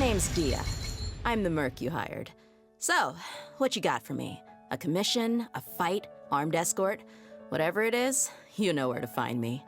name's Gia. I'm the merc you hired. So, what you got for me? A commission, a fight, armed escort? Whatever it is, you know where to find me.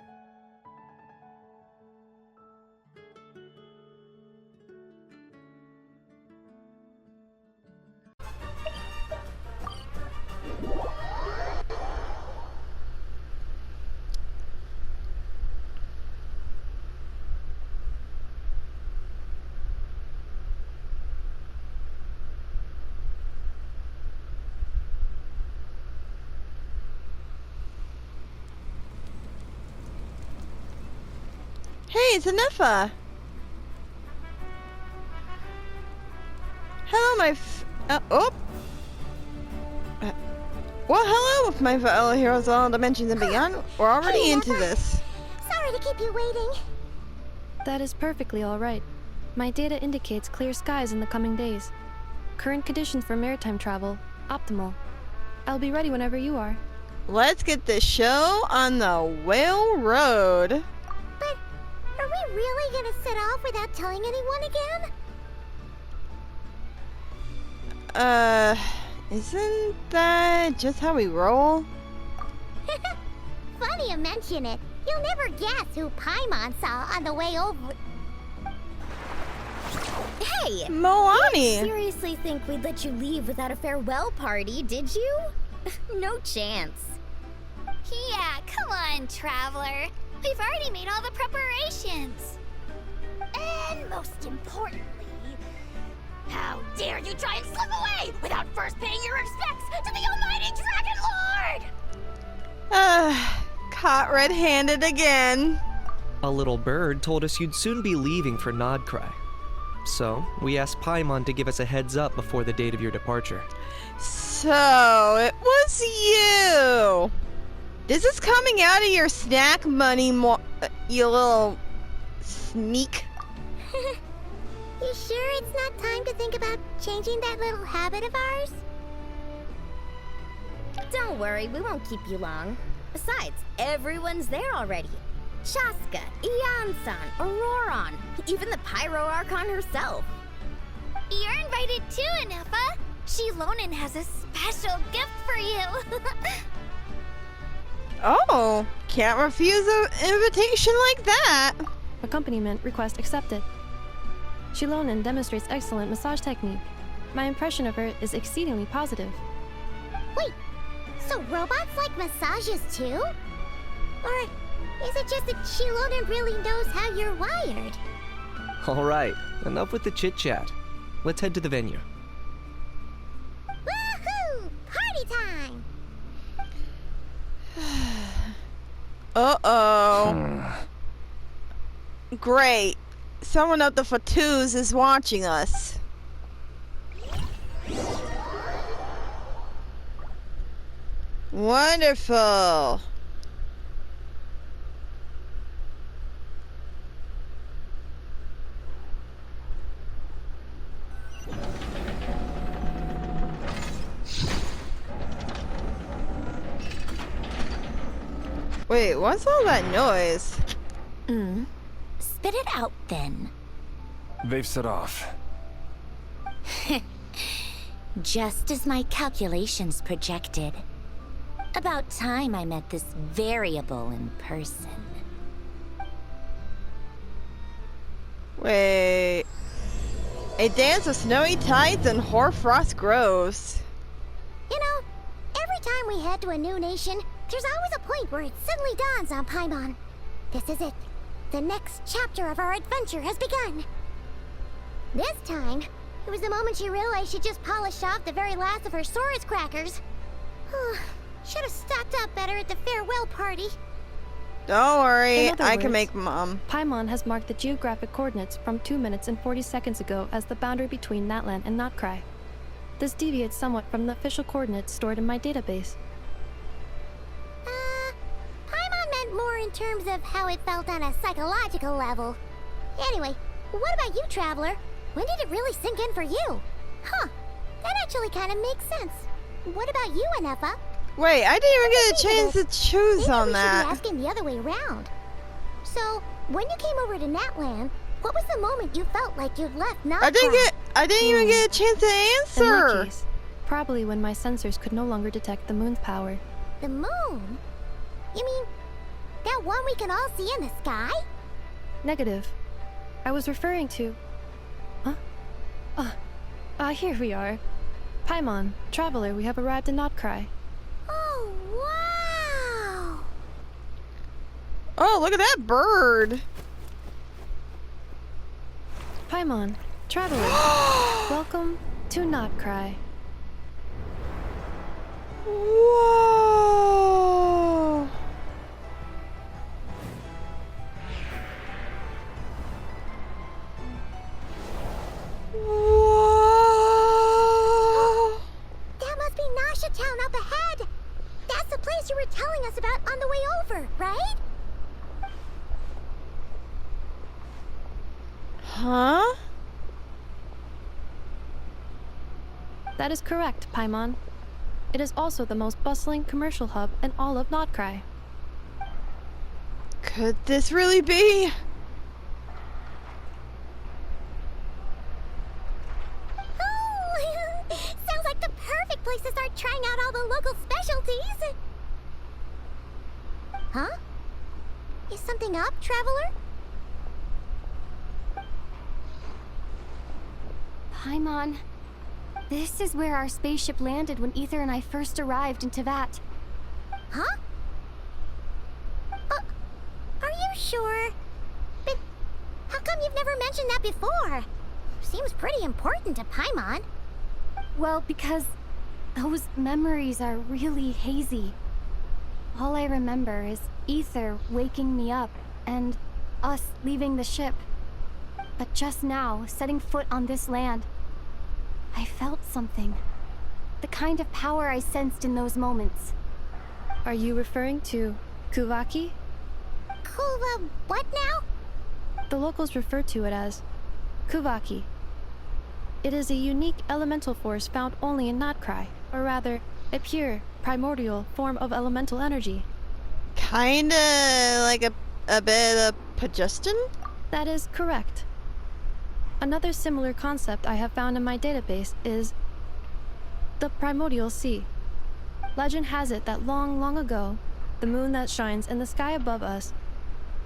Hey, it's Anefa. Hello, my well, hello, my fellow heroes of all dimensions and beyond. We're already into this. Sorry to keep you waiting. That is perfectly all right. My data indicates clear skies in the coming days. Current conditions for maritime travel, optimal. I'll be ready whenever you are. Let's get this show on the whale road. But are we really gonna set off without telling anyone again? Isn't that just how we roll? Funny you mention it. You'll never guess who Paimon saw on the way over. Hey! Moani! You seriously think we'd let you leave without a farewell party, did you? No chance. Yeah, come on, Traveler. We've already made all the preparations. And most importantly, how dare you try and slip away without first paying your respects to the almighty Dragon Lord! Caught red-handed again. A little bird told us you'd soon be leaving for Nod-Krai. So, we asked Paimon to give us a heads up before the date of your departure. So, it was you! This is coming out of your snack money, you little sneak. You sure it's not time to think about changing that little habit of ours? Don't worry, we won't keep you long. Besides, everyone's there already. Shaska, Ian-san, Auroron, even the Pyro Archon herself. You're invited too, Anefa. Shilonen has a special gift for you. Oh, can't refuse an invitation like that. Accompaniment request accepted. Shilonen demonstrates excellent massage technique. My impression of her is exceedingly positive. Wait, so robots like massages too? Or is it just that Shilonen really knows how you're wired? Alright, enough with the chit-chat. Let's head to the venue. Woohoo! Party time! Uh-oh. Great. Someone of the Fatus is watching us. Wonderful. Wait, what's all that noise? Spit it out then. They've set off. Just as my calculations projected. About time I met this variable in person. Wait. A dance of snowy tides and hoarfrost groves. You know, every time we head to a new nation, there's always a point where it suddenly dawns on Paimon. This is it. The next chapter of our adventure has begun. This time, it was the moment she realized she just polished off the very last of her Saurus crackers. Should have stocked up better at the farewell party. Don't worry, In other I can words, make Mom. Paimon has marked the geographic coordinates from 2 minutes and 40 seconds ago as the boundary between Natlan and Nod-Krai. This deviates somewhat from the official coordinates stored in my database. Paimon meant more in terms of how it felt on a psychological level. Anyway, what about you, Traveler? When did it really sink in for you? Huh, that actually kind of makes sense. What about you, Anefa? Wait, I didn't even get a chance to choose Maybe on we should that. be asking the other way around. So, when you came over to Natlan, What was the moment you felt like you'd left I Nod-Krai? didn't even get a chance to In that answer. case, probably when my sensors could no longer detect the moon's power. The moon? You mean that one we can all see in the sky? Negative. I was referring to... Huh? Here we are. Paimon, Traveler, we have arrived in Nod-Krai. Oh, wow! Oh, look at that bird. Paimon, Traveler, welcome to Nod-Krai. Whoa. Whoa. That must be Nasha Town up ahead! That's the place you were telling us about on the way over, right? Huh? That is correct, Paimon. It is also the most bustling commercial hub in all of Nod-Krai. Could this really be? Oh, sounds like the perfect place to start trying out all the local specialties. Huh? Is something up, Traveler? Paimon, this is where our spaceship landed when Ether and I first arrived in Tevat. Huh? Are you sure? But how come you've never mentioned that before? Seems pretty important to Paimon. Well, because those memories are really hazy. All I remember is Ether waking me up and us leaving the ship. But just now, setting foot on this land, I felt something. The kind of power I sensed in those moments. Are you referring to Kuvaki? Kuva, what now? The locals refer to it as Kuvaki. It is a unique elemental force found only in Nod-Krai, or rather, a pure, primordial form of elemental energy. Kinda like a bit of Pagestion? That is correct. Another similar concept I have found in my database is the primordial sea. Legend has it that long, long ago, the moon that shines in the sky above us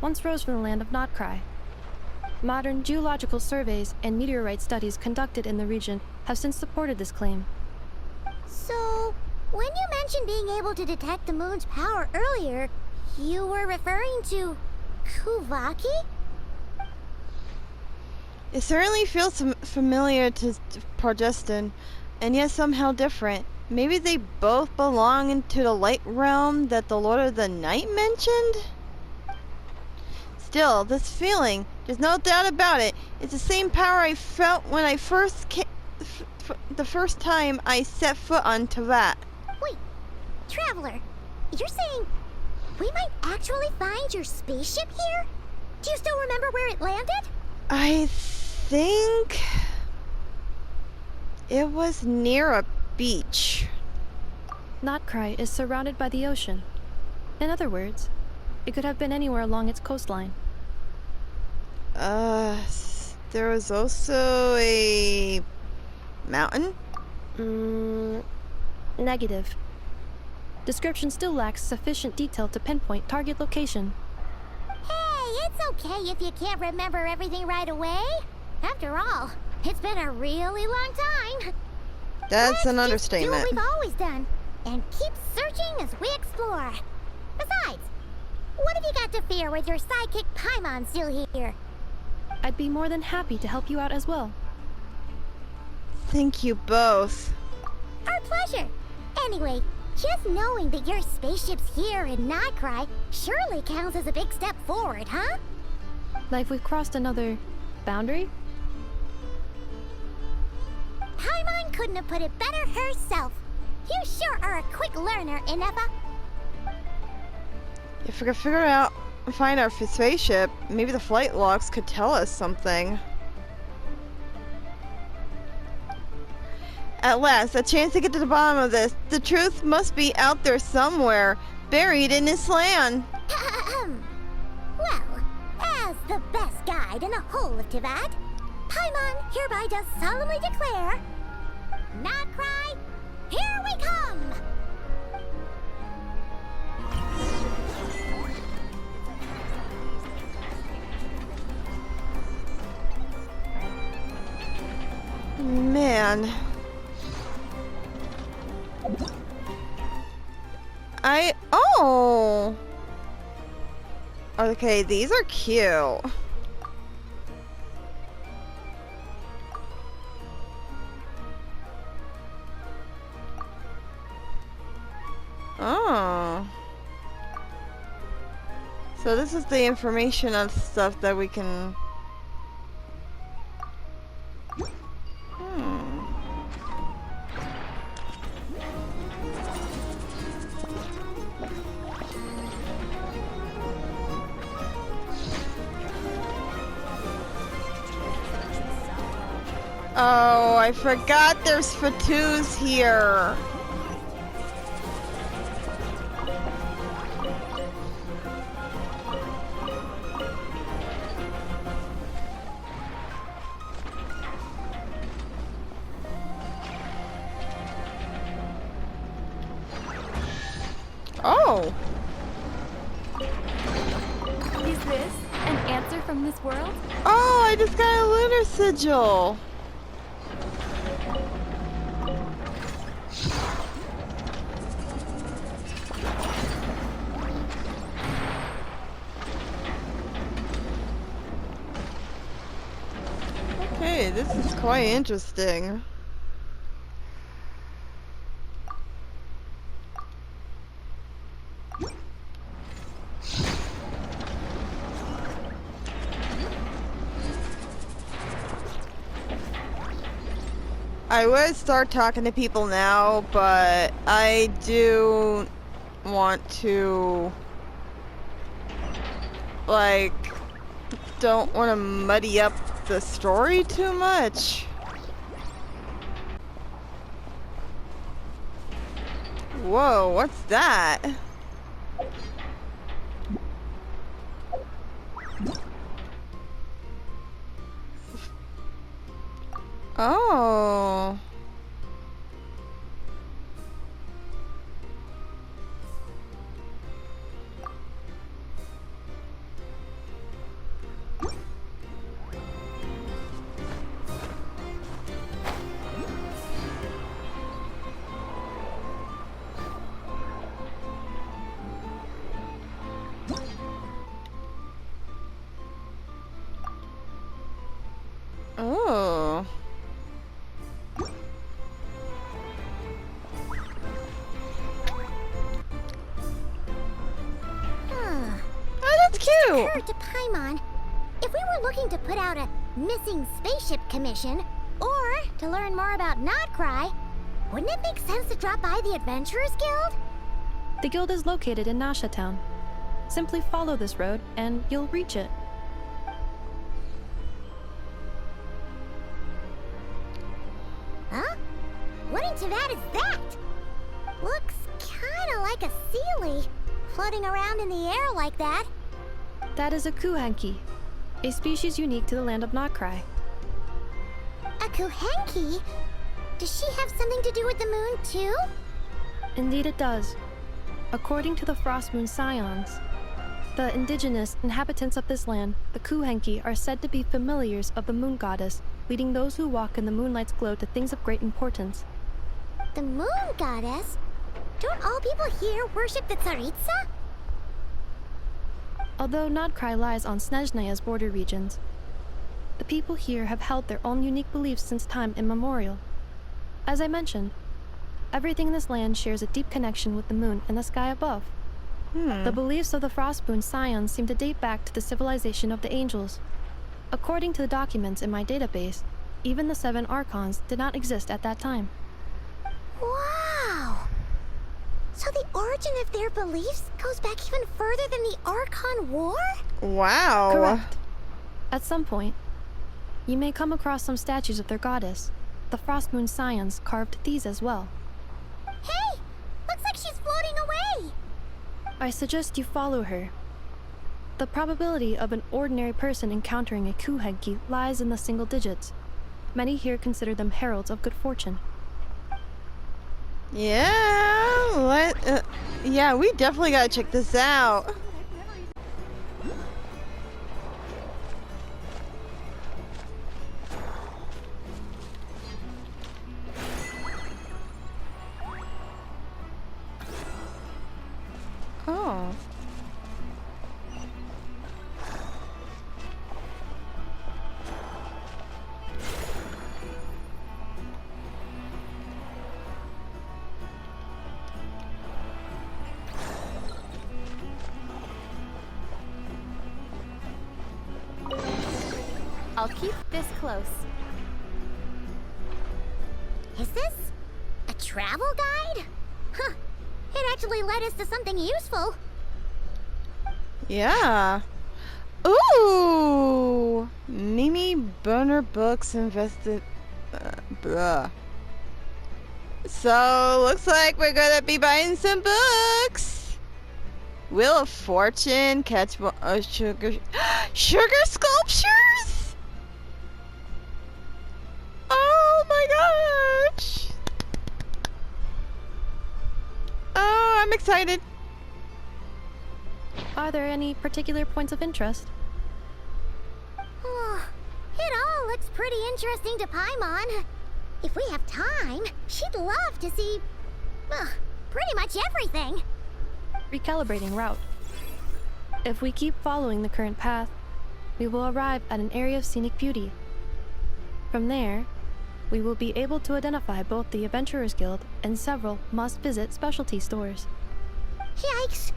once rose from the land of Nod-Krai. Modern geological surveys and meteorite studies conducted in the region have since supported this claim. So, when you mentioned being able to detect the moon's power earlier, you were referring to Kuvaki? It certainly feels familiar to Pagestion, and yet somehow different. Maybe they both belong into the light realm that the Lord of the Night mentioned? Still, this feeling, there's no doubt about it, it's the same power I felt when I first came, the first time I set foot on Tevat. Wait, Traveler, you're saying we might actually find your spaceship here? Do you still remember where it landed? I think it was near a beach. Nod-Krai is surrounded by the ocean. In other words, it could have been anywhere along its coastline. There was also a mountain? Negative. Description still lacks sufficient detail to pinpoint target location. Hey, it's okay if you can't remember everything right away. After all, it's been a really long time. That's an Let's just do what understatement. we've always done, and keep searching as we explore. Besides, what have you got to fear with your sidekick Paimon still here? I'd be more than happy to help you out as well. Thank you both. Our pleasure. Anyway, just knowing that your spaceship's here in Nod-Krai surely counts as a big step forward, huh? Like we've crossed another boundary? Paimon couldn't have put it better herself. You sure are a quick learner, Inepa. If we could figure out and find our spaceship, maybe the flight logs could tell us something. At last, a chance to get to the bottom of this. The truth must be out there somewhere, buried in this land. Well, as the best guide, reside in the whole of Tivat, Paimon hereby does solemnly declare, Nod-Krai, here we come! Man. Oh! Okay, these are cute. Oh. So this is the information on stuff that we can... Oh, I forgot there's Fatus here. Oh. Is this an answer from this world? Oh, I just got a lunar sigil. Okay, this is quite interesting. I would start talking to people now, but I do want to, like, don't want to muddy up the story too much. Whoa, what's that? Oh. Oh. Oh, that's cute. Occurred to Paimon, if we were looking to put out a missing spaceship commission, or to learn more about Nod-Krai, wouldn't it make sense to drop by the Adventurers Guild? The guild is located in Nasha Town. Simply follow this road and you'll reach it. Huh? What in Tivat is that? Looks kinda like a Sealy, floating around in the air like that. That is a kuhanki, a species unique to the land of Nod-Krai. A Kuhenki? Does she have something to do with the moon too? Indeed it does. According to the Frost Moon Scions, the indigenous inhabitants of this land, the kuhenki, are said to be familiars of the moon goddess, leading those who walk in the moonlight's glow to things of great importance. The moon goddess? Don't all people here worship the Tsaritsa? Although Nod-Krai lies on Snezhnaya's border regions, the people here have held their own unique beliefs since time immemorial. As I mentioned, everything in this land shares a deep connection with the moon and the sky above. The beliefs of the Frostmoon Scions seem to date back to the civilization of the angels. According to the documents in my database, even the 7 Archons did not exist at that time. Wow! So the origin of their beliefs goes back even further than the Archon War? Wow. Correct. At some point, you may come across some statues of their goddess. The Frostmoon Scions carved these as well. Hey! Looks like she's floating away! I suggest you follow her. The probability of an ordinary person encountering a Kuhenki lies in the single digits. Many here consider them heralds of good fortune. Yeah, yeah, we definitely gotta check this out. Oh. I'll keep this close. Is this a travel guide? Huh. It actually led us to something useful. Yeah. Ooh! Mimi Burner Books invested. Bruh. So, looks like we're gonna be buying some books. Wheel of Fortune, sugar. Sugar sculptures? Oh my gosh! Oh, I'm excited. Are there any particular points of interest? Oh, it all looks pretty interesting to Paimon. If we have time, she'd love to see, pretty much everything. Recalibrating route. If we keep following the current path, we will arrive at an area of scenic beauty. From there, we will be able to identify both the Adventurers Guild and several must-visit specialty stores. Yikes!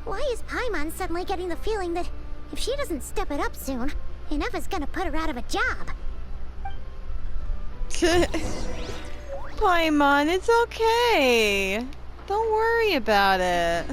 Why is Paimon suddenly getting the feeling that if she doesn't step it up soon, Ineva's gonna put her out of a job? Paimon, it's okay. Don't worry about it.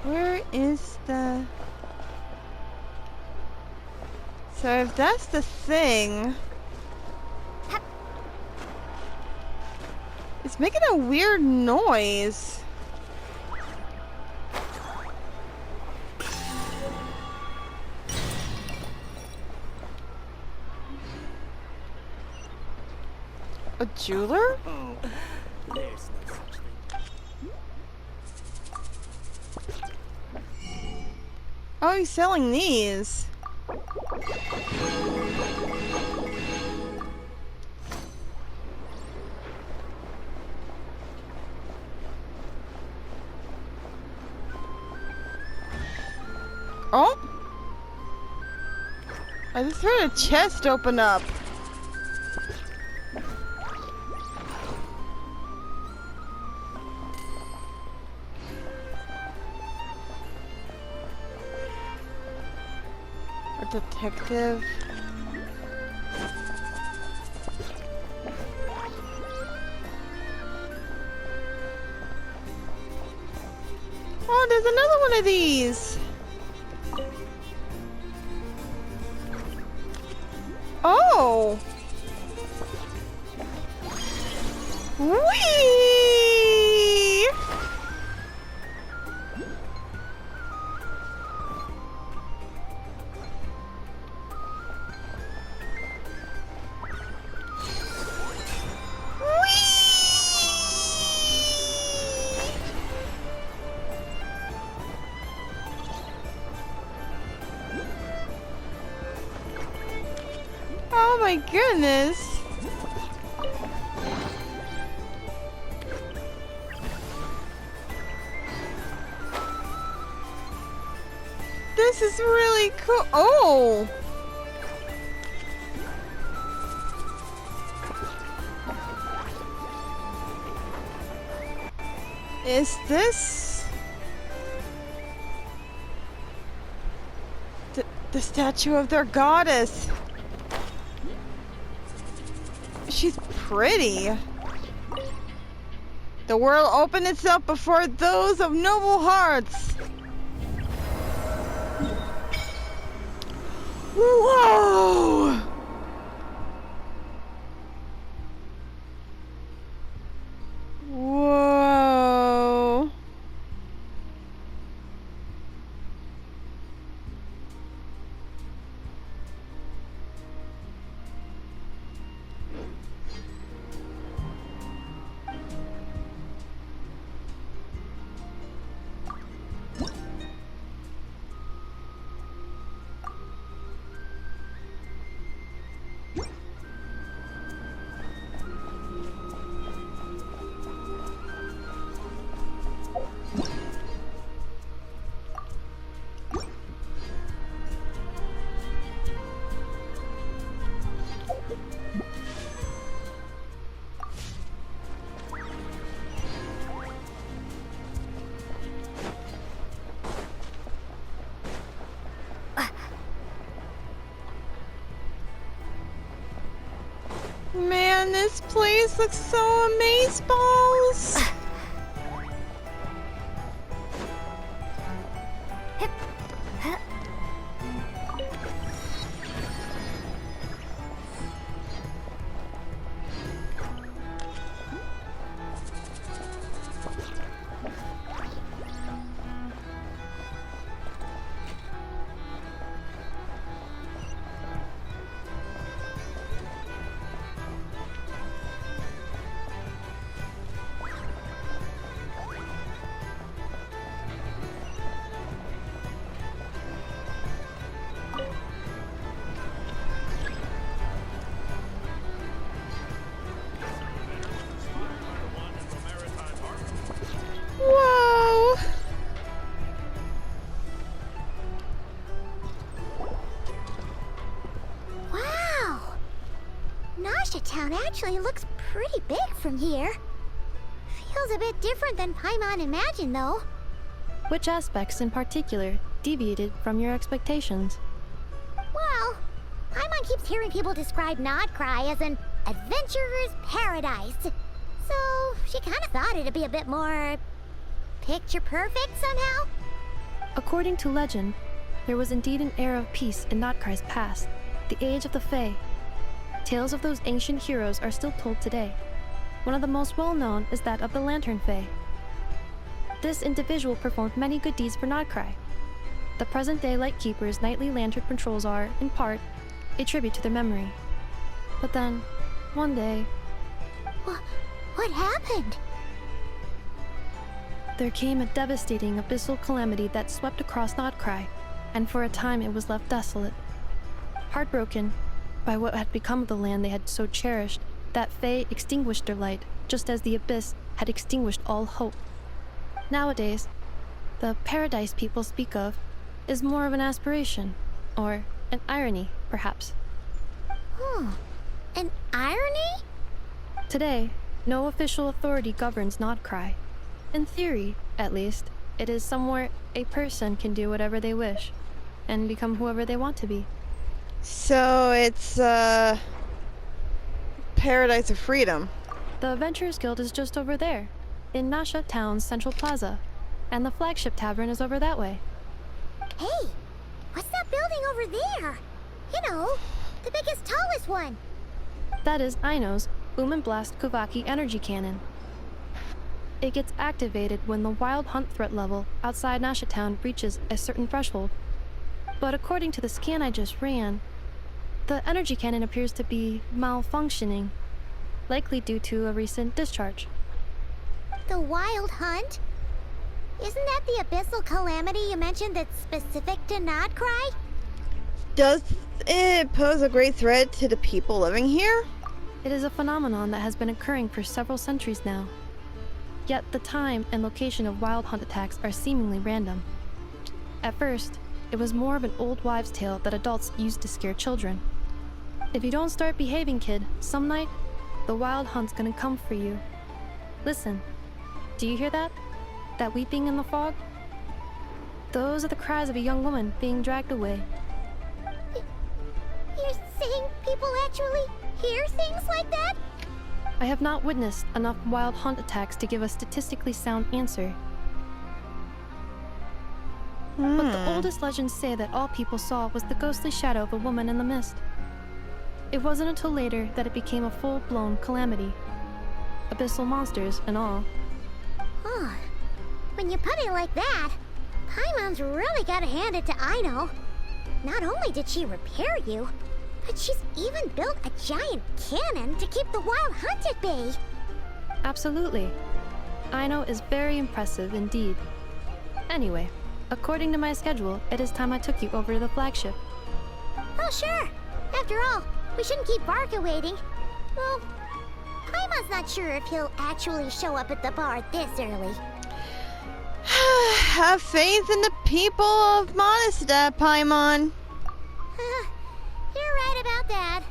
Where is the... So if that's the thing... It's making a weird noise. A jeweler? Oh, he's selling these. Oh! I just heard a chest open up. A detective. Oh, there's another one of these. Oh! Whee! Oh my goodness! This is really cool. Oh! Is this the statue of their goddess? she's pretty. The world opened itself before those of noble hearts. Whoa! Whoa. Man, this place looks so amazeballs. Whoa! Wow! Nasha Town actually looks pretty big from here. Feels a bit different than Paimon imagined, though. Which aspects in particular deviated from your expectations? Well, Paimon keeps hearing people describe Nod-Krai as an adventurer's paradise. So she kind of thought it'd be a bit more picture perfect somehow. According to legend, there was indeed an era of peace in Nod-Krai's past, the age of the Fae. Tales of those ancient heroes are still told today. One of the most well-known is that of the Lantern Fae. This individual performed many good deeds for Nod-Krai. The present-day Lightkeeper's nightly lantern patrols are, in part, a tribute to their memory. But then, one day, What happened? there came a devastating abyssal calamity that swept across Nod-Krai, and for a time it was left desolate. Heartbroken by what had become of the land they had so cherished, that Fae extinguished their light, just as the abyss had extinguished all hope. Nowadays, the paradise people speak of is more of an aspiration, or an irony, perhaps. An irony? Today, no official authority governs Nod-Krai. In theory, at least, it is somewhere a person can do whatever they wish, and become whoever they want to be. So it's paradise of freedom. The Adventurers Guild is just over there, in Nasha Town's central plaza, and the flagship tavern is over that way. Hey, what's that building over there? You know, the biggest, tallest one. That is Aino's Blast Kuvaki energy cannon. It gets activated when the wild hunt threat level outside Nasha Town reaches a certain threshold. But according to the scan I just ran, the energy cannon appears to be malfunctioning, likely due to a recent discharge. The wild hunt? Isn't that the abyssal calamity you mentioned that's specific to Nod-Krai? Does it pose a great threat to the people living here? It is a phenomenon that has been occurring for several centuries now. Yet the time and location of wild hunt attacks are seemingly random. At first, it was more of an old wives' tale that adults used to scare children. If you don't start behaving, kid, some night, the wild hunt's gonna come for you. Listen, do you hear that? That weeping in the fog? Those are the cries of a young woman being dragged away. You're saying people actually hear things like that? I have not witnessed enough wild hunt attacks to give a statistically sound answer. But the oldest legends say that all people saw was the ghostly shadow of a woman in the mist. It wasn't until later that it became a full-blown calamity. Abyssal monsters and all. Oh, when you put it like that, Paimon's really gotta hand it to Aino. Not only did she repair you, but she's even built a giant cannon to keep the wild hunt at bay. Absolutely. Aino is very impressive indeed. Anyway, according to my schedule, it is time I took you over to the flagship. Oh, sure. After all, we shouldn't keep Barca waiting. Well, Paimon's not sure if he'll actually show up at the bar this early. Have faith in the people of Mondstadt, Paimon. You're right about that.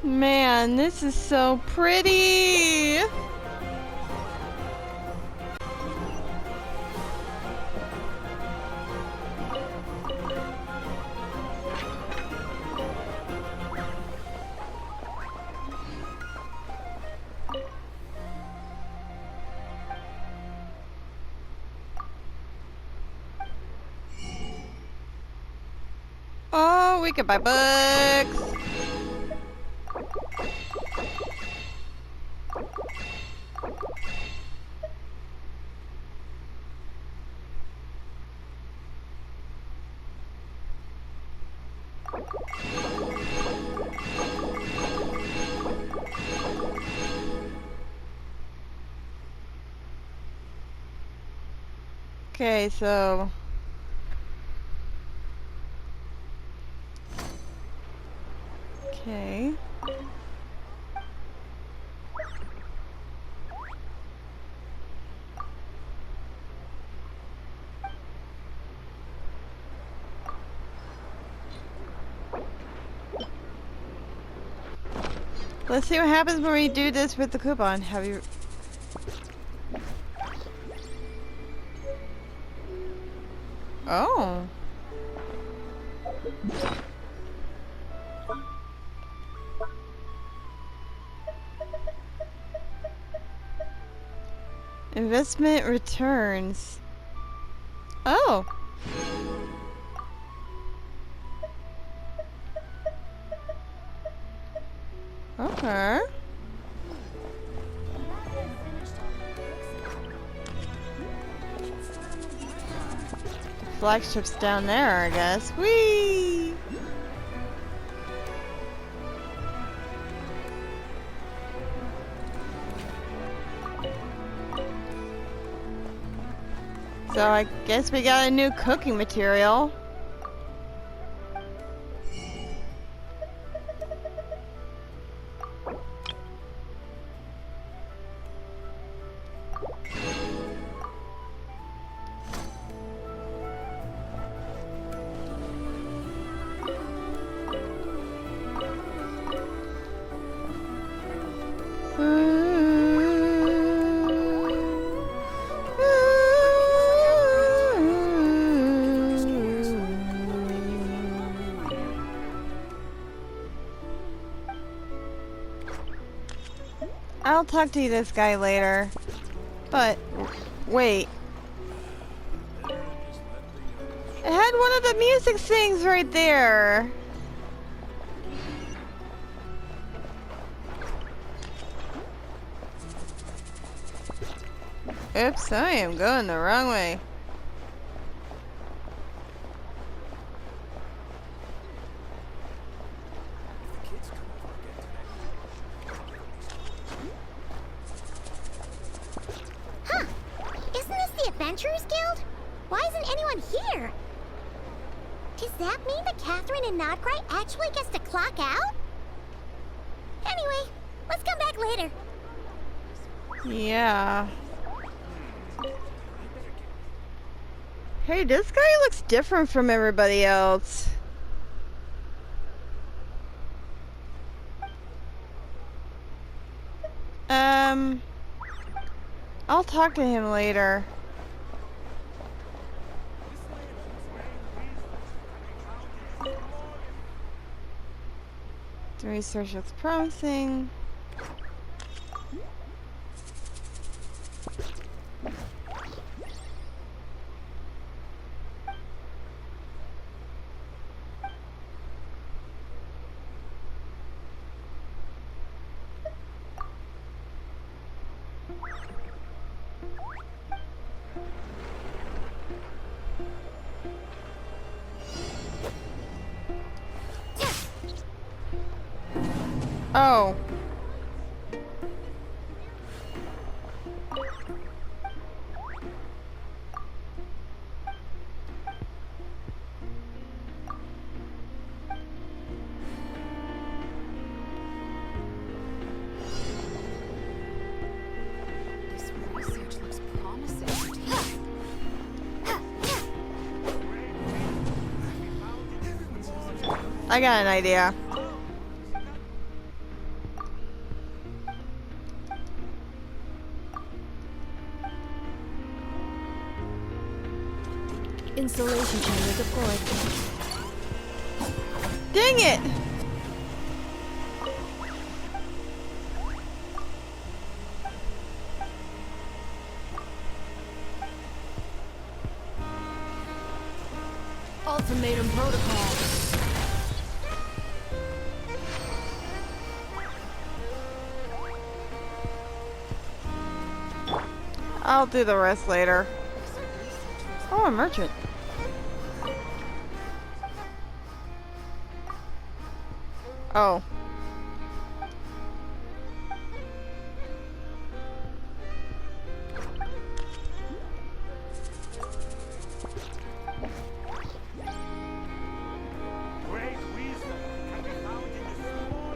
Man, this is so pretty. Oh, we could buy books. Okay, so okay. Let's see what happens when we do this with the coupon. Have you... Oh. Investment returns. Oh. Okay. The flagship's down there, I guess. Whee! So I guess we got a new cooking material. I'll talk to this guy later. But, wait. It had one of the music things right there. Oops, I am going the wrong way. Huh. Isn't this the Adventurers Guild? Why isn't anyone here? Does that mean that Catherine and Nod-Krai actually gets to clock out? Anyway, let's come back later. Yeah. Hey, this guy looks different from everybody else. I'll talk to him later. The research looks promising. Oh. This research looks promising. I got an idea. Installation chamber deployed. Dang it! Ultimatum protocol. I'll do the rest later. Oh, a merchant. Oh. Great wisdom can be found in the small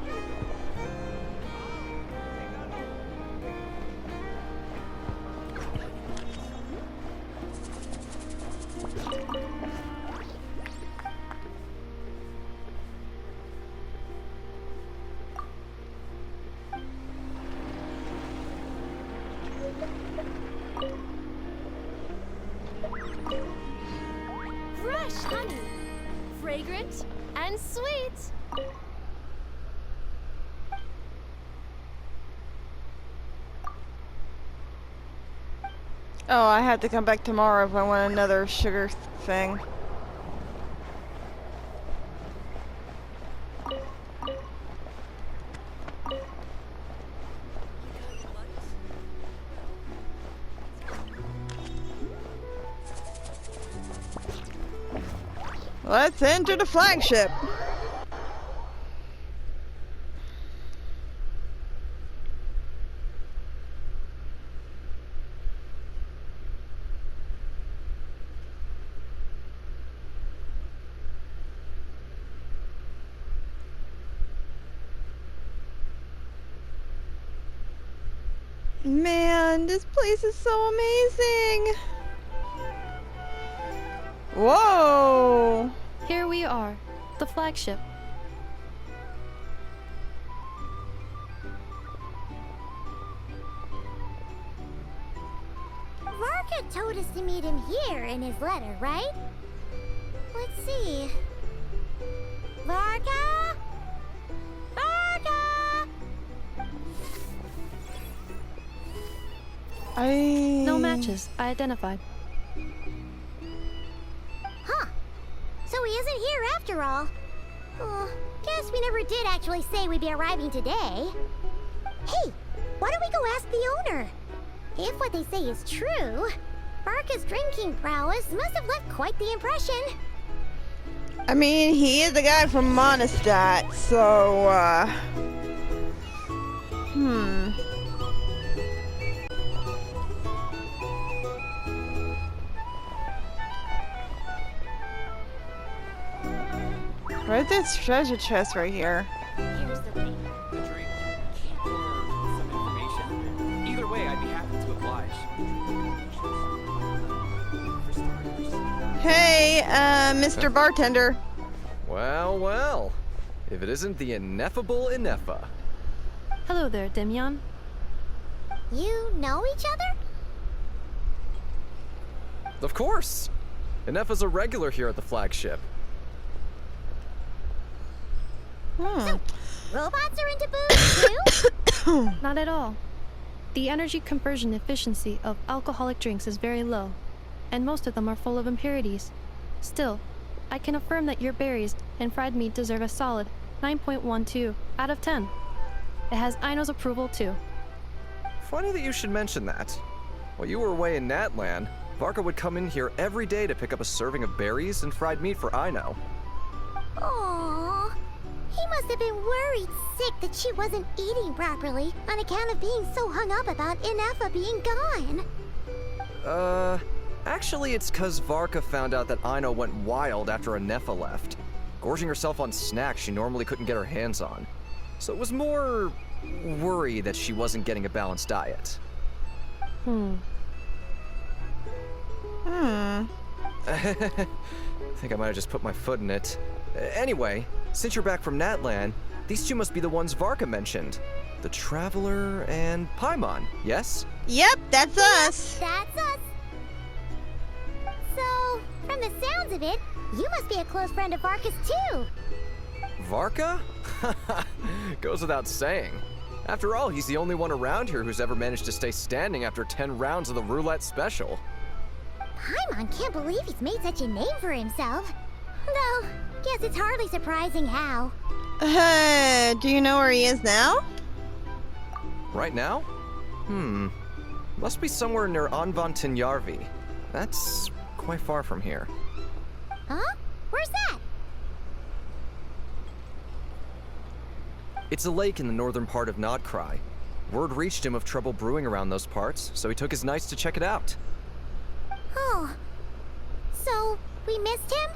Fresh honey. Fragrant and sweet. Oh, I have to come back tomorrow if I want another sugar thing. Let's enter the flagship. Man, this place is so amazing. Whoa. Here we are, the flagship. Varka told us to meet him here in his letter, right? Let's see. Varka? Varka! No matches. I identified. Huh. So he isn't here after all. Oh, guess we never did actually say we'd be arriving today. Hey, why don't we go ask the owner? If what they say is true, Varka's drinking prowess must have left quite the impression. I mean, he is the guy from Monostat, so, Where's this treasure chest right here? Here's the thing. The drink or some information. Either way, I'd be happy to oblige. For starters. Hey, Mr. Bartender. Well, well. If it isn't the ineffable Inefa. Hello there, Demyon. You know each other? Of course. Inefa's a regular here at the flagship. robots are into booze too? Not at all. The energy conversion efficiency of alcoholic drinks is very low, and most of them are full of impurities. Still, I can affirm that your berries and fried meat deserve a solid 9.12 out of 10. It has Aino's approval too. Funny that you should mention that. While you were away in Natlan, Varka would come in here every day to pick up a serving of berries and fried meat for Aino. Aww. He must have been worried sick that she wasn't eating properly on account of being so hung up about Ineffa being gone. Actually it's 'cause Varka found out that Aino went wild after Ineffa left, gorging herself on snacks she normally couldn't get her hands on. So it was more worry that she wasn't getting a balanced diet. I think I might have just put my foot in it. Anyway, since you're back from Natlan, these two must be the ones Varka mentioned. The Traveler and Paimon, yes? Yep, that's us. That's us. So, from the sounds of it, you must be a close friend of Varka's too. Varka? Goes without saying. After all, he's the only one around here who's ever managed to stay standing after 10 rounds of the roulette special. Paimon can't believe he's made such a name for himself. Though, guess it's hardly surprising how. Do you know where he is now? Right now? Must be somewhere near Anvantinjarvi. That's quite far from here. Huh? Where's that? It's a lake in the northern part of Nod-Krai. Word reached him of trouble brewing around those parts, so he took his knights to check it out. Oh. So, we missed him?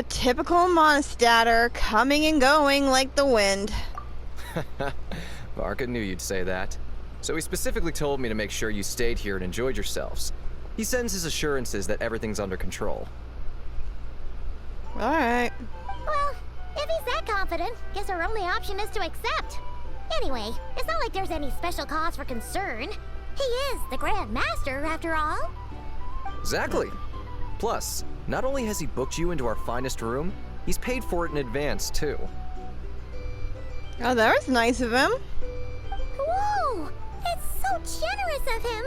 Typical Mondstatter, coming and going like the wind. Varka knew you'd say that. So he specifically told me to make sure you stayed here and enjoyed yourselves. He sends his assurances that everything's under control. Alright. Well, if he's that confident, guess our only option is to accept. Anyway, it's not like there's any special cause for concern. He is the Grand Master, after all. Exactly. Plus, not only has he booked you into our finest room, he's paid for it in advance, too. Oh, that was nice of him. Whoa! It's so generous of him!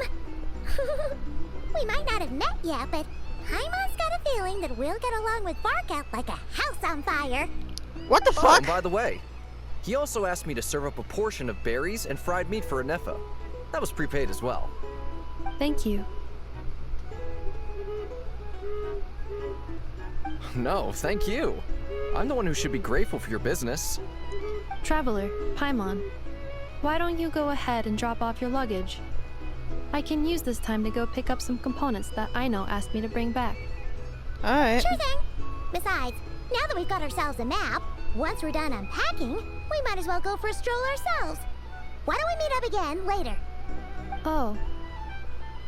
We might not have met yet, but Paimon's got a feeling that we'll get along with Varka like a house on fire. What the Oh, fuck? and by the way, he also asked me to serve up a portion of berries and fried meat for Ineffa. That was prepaid as well. Thank you. No, thank you. I'm the one who should be grateful for your business. Traveler, Paimon, why don't you go ahead and drop off your luggage? I can use this time to go pick up some components that Aino asked me to bring back. Alright. Sure thing. Besides, now that we've got ourselves a map, once we're done unpacking, we might as well go for a stroll ourselves. Why don't we meet up again later? Oh.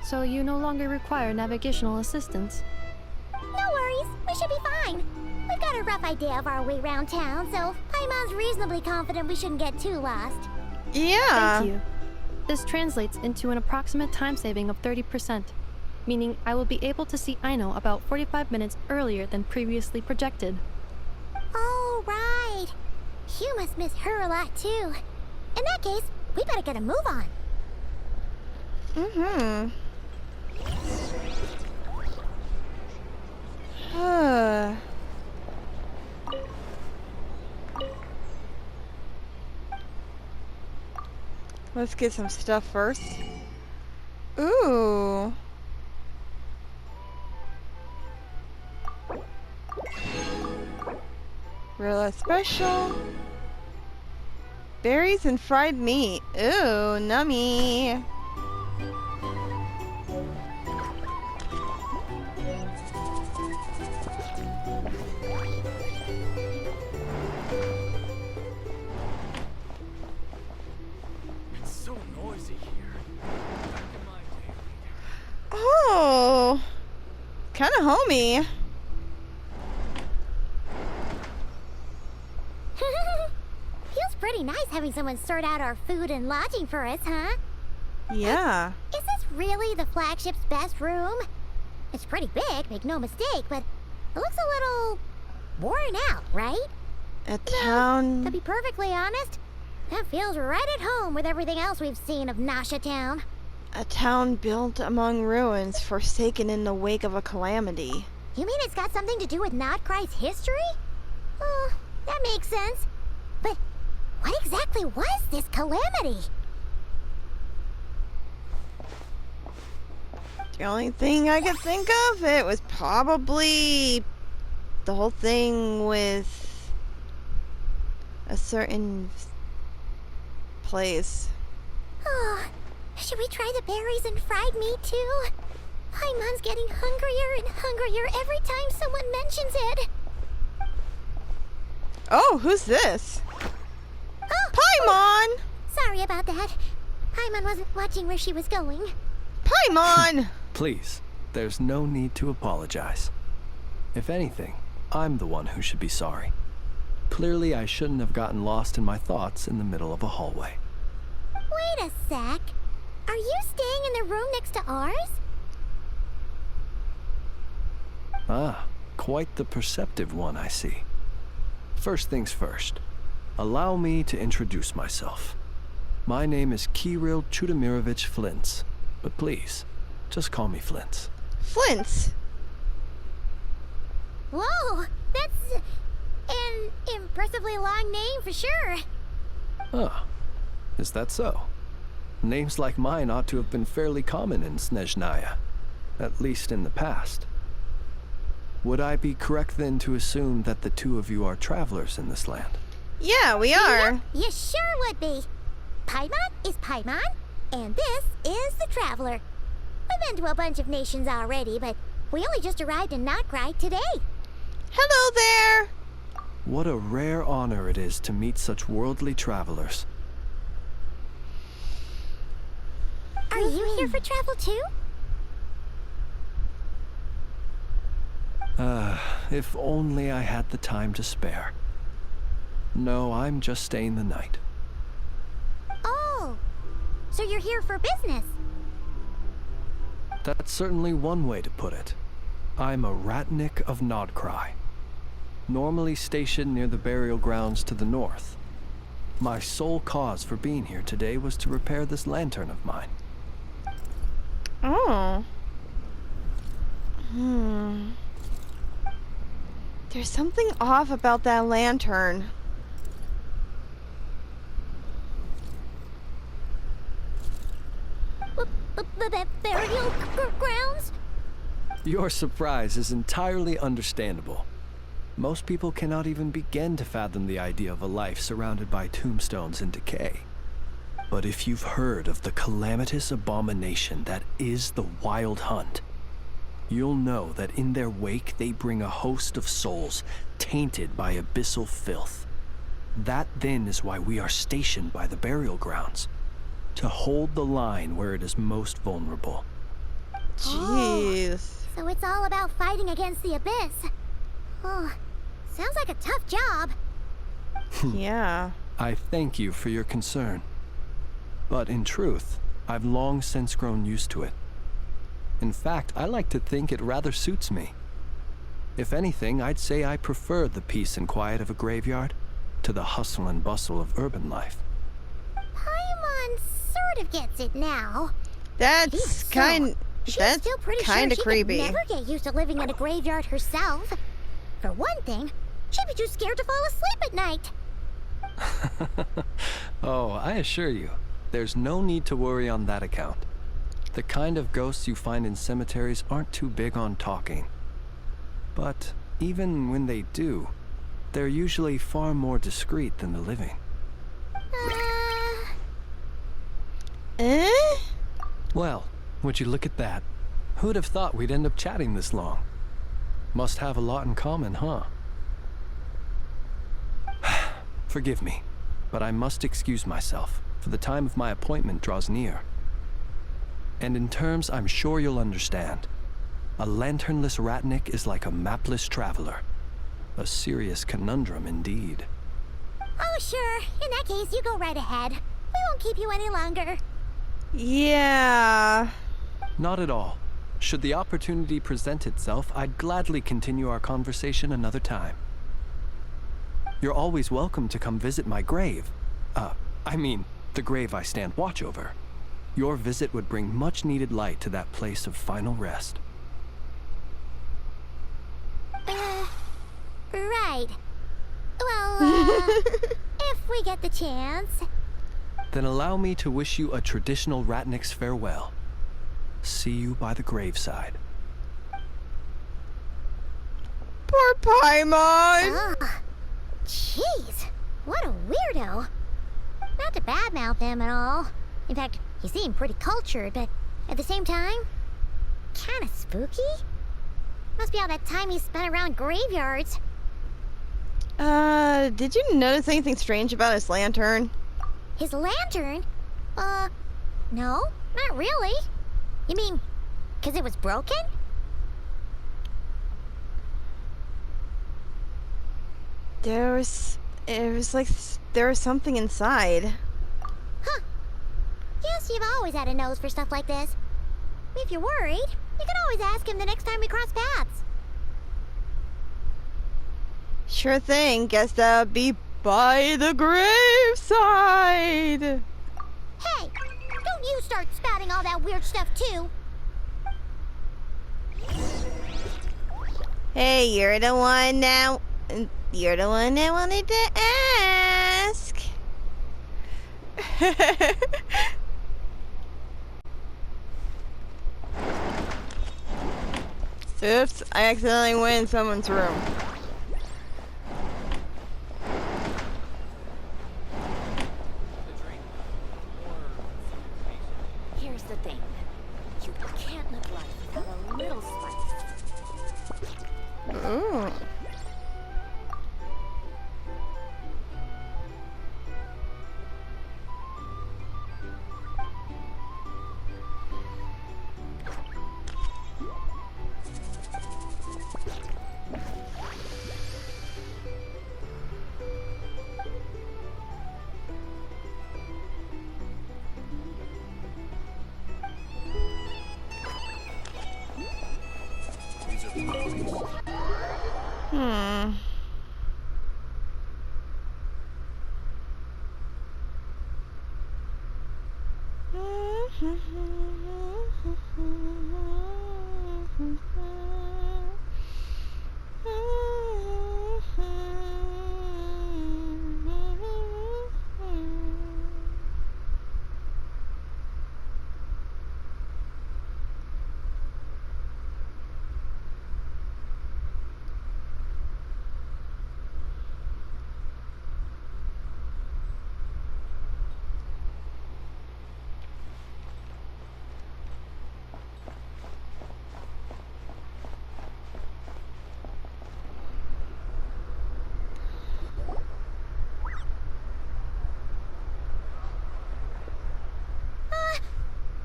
So you no longer require navigational assistance? No worries, we should be fine. We've got a rough idea of our way around town, so Paimon's reasonably confident we shouldn't get too lost. Yeah. Thank you. This translates into an approximate time saving of 30%, meaning I will be able to see Aino about 45 minutes earlier than previously projected. Oh, right. You must miss her a lot, too. In that case, we better get a move on. Let's get some stuff first. Ooh. Real special. Berries and fried meat. Ooh, nummy. It's so noisy here. Back in my day. Oh. Kind of homey. Feels pretty nice having someone sort out our food and lodging for us, huh? Yeah. Is this really the flagship's best room? It's pretty big, make no mistake, but it looks a little worn out, right? A town... To be perfectly honest, that feels right at home with everything else we've seen of Nasha Town. A town built among ruins, forsaken in the wake of a calamity. You mean it's got something to do with Nod-Krai's history? Oh, that makes sense. But what exactly was this calamity? The only thing I could think of, it was probably the whole thing with a certain place. Oh, should we try the berries and fried meat too? Paimon's getting hungrier and hungrier every time someone mentions it. Oh, who's this? Oh, Paimon! Sorry about that. Paimon wasn't watching where she was going. Paimon! Please, there's no need to apologize. If anything, I'm the one who should be sorry. Clearly, I shouldn't have gotten lost in my thoughts in the middle of a hallway. Wait a sec. Are you staying in the room next to ours? Ah, quite the perceptive one, I see. First things first, allow me to introduce myself. My name is Kirill Chudamirovich Flintz, but please, just call me Flintz. Flint's. Whoa, that's an impressively long name for sure. Ah, is that so? Names like mine ought to have been fairly common in Snezhnaya, at least in the past. Would I be correct then to assume that the two of you are travelers in this land? Yeah, we are. You sure would be. Paimon is Paimon, and this is the Traveler. We've been to a bunch of nations already, but we only just arrived in Nod-Krai today. Hello there! What a rare honor it is to meet such worldly travelers. Are you here for travel too? If only I had the time to spare. No, I'm just staying the night. Oh, so you're here for business? That's certainly one way to put it. I'm a Ratnik of Nod-Krai, normally stationed near the burial grounds to the north. My sole cause for being here today was to repair this lantern of mine. Oh. There's something off about that lantern. Burial grounds? Your surprise is entirely understandable. Most people cannot even begin to fathom the idea of a life surrounded by tombstones and decay. But if you've heard of the calamitous abomination that is the Wild Hunt, you'll know that in their wake they bring a host of souls tainted by abyssal filth. That then is why we are stationed by the burial grounds, to hold the line where it is most vulnerable. Jeez. So it's all about fighting against the abyss. Oh, sounds like a tough job. Yeah. I thank you for your concern. But in truth, I've long since grown used to it. In fact, I like to think it rather suits me. If anything, I'd say I prefer the peace and quiet of a graveyard to the hustle and bustle of urban life. Paimon sort of gets it now. That's She's kind still pretty kind of sure creepy. She could never get used to living in a graveyard herself. For one thing, she'd be too scared to fall asleep at night. Oh, I assure you, there's no need to worry on that account. The kind of ghosts you find in cemeteries aren't too big on talking. But even when they do, they're usually far more discreet than the living. Eh? Well, would you look at that? Who'd have thought we'd end up chatting this long? Must have a lot in common, huh? Forgive me, but I must excuse myself, for the time of my appointment draws near. And in terms I'm sure you'll understand, a lanternless Ratnik is like a mapless traveler. A serious conundrum indeed. Oh, sure. In that case, you go right ahead. We won't keep you any longer. Yeah. Not at all. Should the opportunity present itself, I'd gladly continue our conversation another time. You're always welcome to come visit my grave. I mean, the grave I stand watch over. Your visit would bring much-needed light to that place of final rest. Right. Well, if we get the chance. Then allow me to wish you a traditional Ratnik's farewell. See you by the graveside. Poor Paimon! Ugh. Jeez, what a weirdo. Not to badmouth him at all. In fact, he seemed pretty cultured, but at the same time, kinda spooky? Must be all that time he spent around graveyards. Did you notice anything strange about his lantern? His lantern? No, not really. You mean, 'cause it was broken? There was something inside. Huh. Guess you've always had a nose for stuff like this. If you're worried, you can always ask him the next time we cross paths. Sure thing. Guess that'd be by the graveside. Hey, don't you start spouting all that weird stuff too. Hey, you're the one now. You're the one that wanted to ask. Oops, I accidentally went in someone's room. Here's the thing. You can't live life without a little spice. Ooh.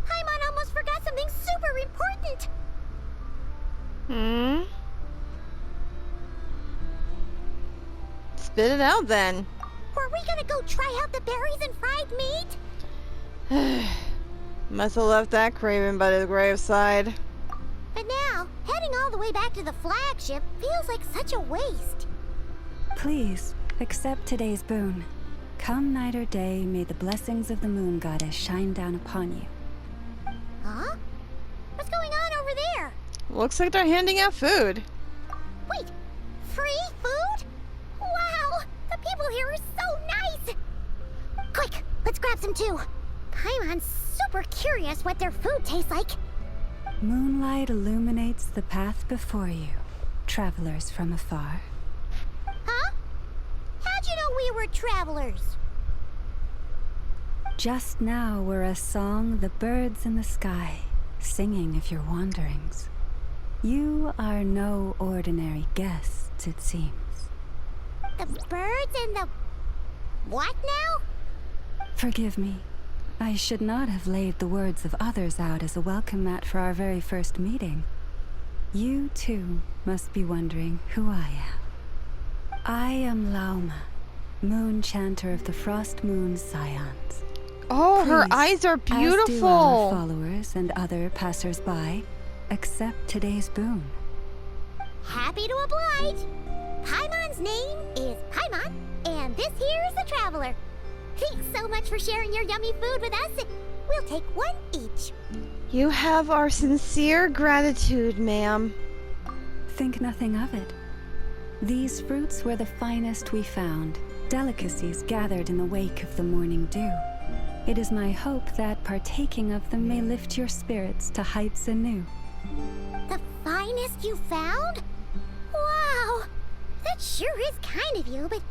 Paimon almost forgot something super important. Spit it out then. Were we gonna go try out the berries and fried meat? Must have left that craving by the graveside. But now, heading all the way back to the flagship feels like such a waste. Please, accept today's boon. Come night or day, may the blessings of the moon goddess shine down upon you. Huh? What's going on over there? Looks like they're handing out food. Wait, free food? Wow, the people here are so nice! Quick, let's grab some too. Paimon's super curious what their food tastes like. Moonlight illuminates the path before you, travelers from afar. Huh? How'd you know we were travelers? Just now were a song the birds in the sky, singing of your wanderings. You are no ordinary guests, it seems. The birds and the... what now? Forgive me. I should not have laid the words of others out as a welcome mat for our very first meeting. You, too, must be wondering who I am. I am Lauma, moon chanter of the Frost Moon's scions. Oh, her Please, eyes are As do our beautiful. followers and other passers-by, accept today's boon. Happy to oblige. Paimon's name is Paimon, And this here's the Traveler. Thanks so much for sharing your yummy food with us. We'll take one each. You have our sincere gratitude, ma'am. Think nothing of it. These fruits were the finest we found, delicacies gathered in the wake of the morning dew. It is my hope that partaking of them may lift your spirits to heights anew. The finest you found? Wow! That sure is kind of you, but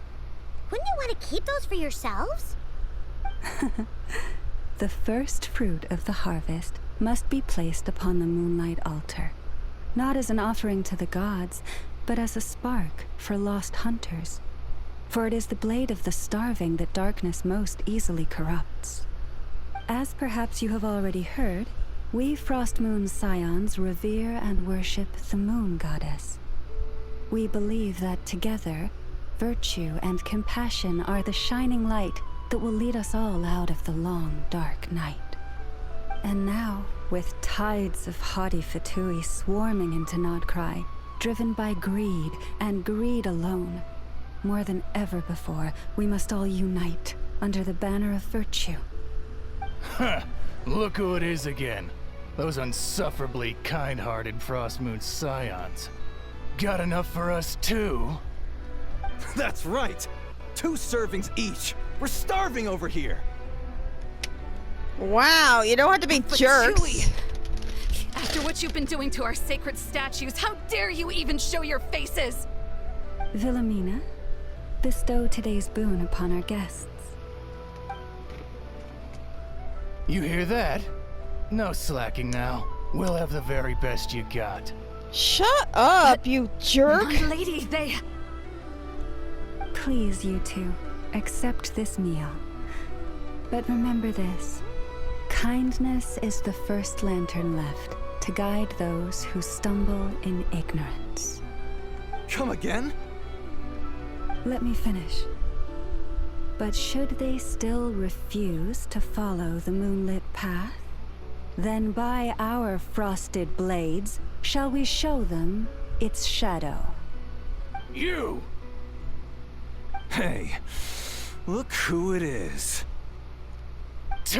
wouldn't you want to keep those for yourselves? The first fruit of the harvest must be placed upon the moonlight altar, not as an offering to the gods, but as a spark for lost hunters. For it is the blade of the starving that darkness most easily corrupts. As perhaps you have already heard, we Frost Moon Scions revere and worship the moon goddess. We believe that together, virtue and compassion are the shining light that will lead us all out of the long, dark night. And now, with tides of haughty Fatui swarming into Nod-Krai, driven by greed and greed alone, more than ever before, we must all unite under the banner of virtue. Huh! Look who it is again. Those unsufferably kind-hearted Frost Moon Scions. Got enough for us too? That's right! 2 servings each! We're starving over here! Wow, you don't have to be jerks. Chewie, after what you've been doing to our sacred statues, how dare you even show your faces? Wilhelmina, bestow today's boon upon our guests. You hear that? No slacking now. We'll have the very best you got. Shut up, you jerk! My lady, they... Please, you two, accept this meal. But remember this. Kindness is the first lantern left to guide those who stumble in ignorance. Come again? Let me finish. But should they still refuse to follow the moonlit path, then by our frosted blades shall we show them its shadow. You! Hey, look who it is. Tch,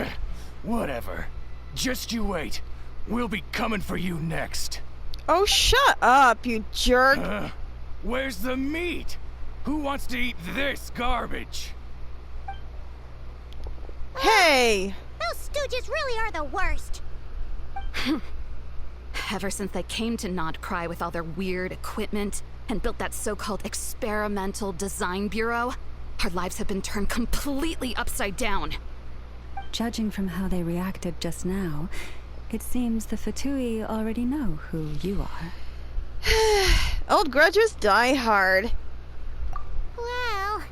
whatever. Just you wait. We'll be coming for you next. Oh, shut up, you jerk! Where's the meat? Who wants to eat this garbage? Hey! Those stooges really are the worst. Ever since they came to Nod-Krai with all their weird equipment and built that so-called experimental design bureau, our lives have been turned completely upside down. Judging from how they reacted just now, it seems the Fatui already know who you are. Old grudges die hard. Well,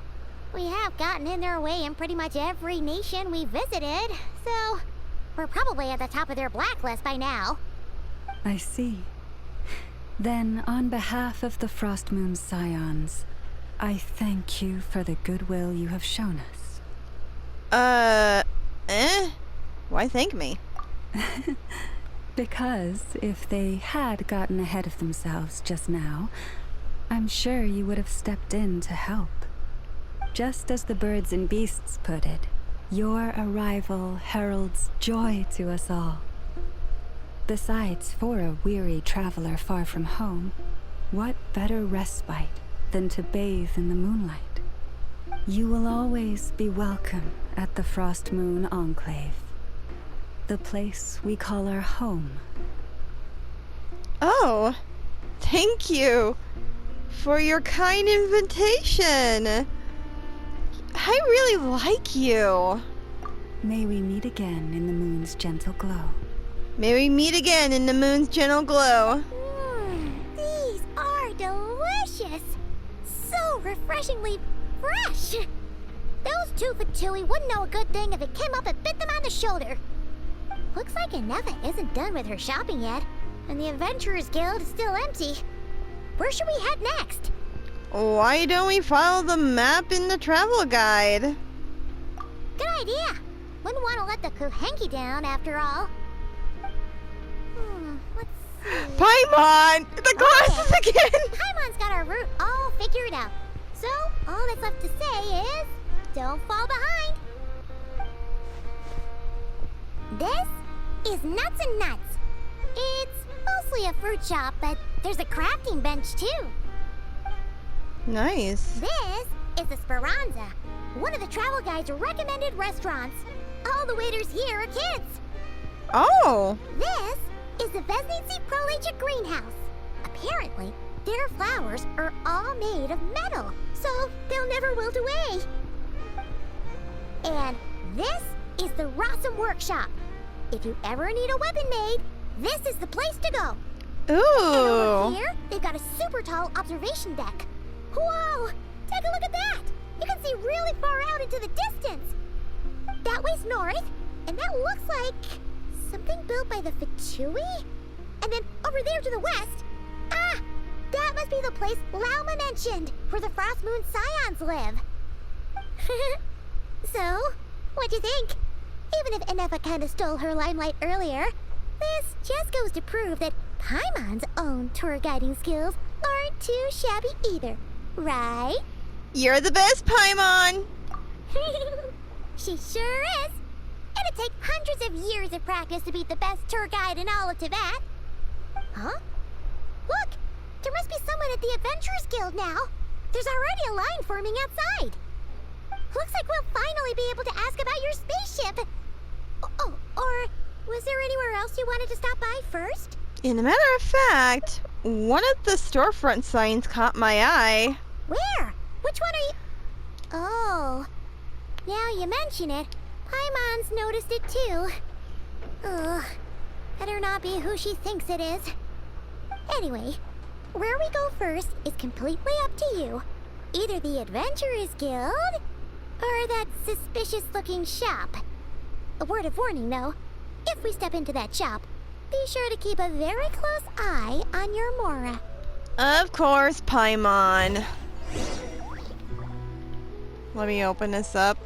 we have gotten in their way in pretty much every nation we visited, so we're probably at the top of their blacklist by now. I see. Then, on behalf of the Frost Moon Scions, I thank you for the goodwill you have shown us. Why thank me? Because if they had gotten ahead of themselves just now, I'm sure you would have stepped in to help. Just as the birds and beasts put it, your arrival heralds joy to us all. Besides, for a weary traveler far from home, what better respite than to bathe in the moonlight? You will always be welcome at the Frost Moon Enclave, the place we call our home. Oh, thank you for your kind invitation. I really like you. May we meet again in the moon's gentle glow. May we meet again in the moon's gentle glow. These are delicious. So refreshingly fresh. Those two Fatui wouldn't know a good thing if it came up and bit them on the shoulder. Looks like Anefa isn't done with her shopping yet, and the Adventurers Guild is still empty. Where should we head next? Why don't we follow the map in the travel guide? Good idea. Wouldn't want to let the Kuhenki down after all. Let's see. Paimon! The glasses again! Paimon's got our route all figured out. So, all that's left to say is, don't fall behind. This is Nuts and Nuts. It's mostly a fruit shop, but there's a crafting bench too. Nice. This is the Speranza, one of the travel guide's recommended restaurants. All the waiters here are kids. Oh. This is the Vesnici Prolecha greenhouse. Apparently, their flowers are all made of metal, so they'll never wilt away. And this is the Rossum workshop. If you ever need a weapon made, this is the place to go. Ooh. And over here, they've got a super tall observation deck. Whoa! Take a look at that! You can see really far out into the distance. That way's north, and that looks like something built by the Fatui? And then over there to the west, that must be the place Lauma mentioned, where the Frost Moon Scions live. So, what'd you think? Even if Enefa kinda stole her limelight earlier, this just goes to prove that Paimon's own tour guiding skills aren't too shabby either, right? You're the best, Paimon! She sure is! It'd take hundreds of years of practice to be the best tour guide in all of Tibet. Huh? Look! There must be someone at the Adventurers Guild now. There's already a line forming outside. Looks like we'll finally be able to ask about your spaceship. Oh, or was there anywhere else you wanted to stop by first? In a matter of fact, one of the storefront signs caught my eye. Where? Which one are you... Oh. Now you mention it, Paimon's noticed it too. Ugh. Better not be who she thinks it is. Anyway, where we go first is completely up to you. Either the Adventurers Guild, or that suspicious-looking shop. A word of warning, though. If we step into that shop, be sure to keep a very close eye on your Mora. Of course, Paimon. Let me open this up.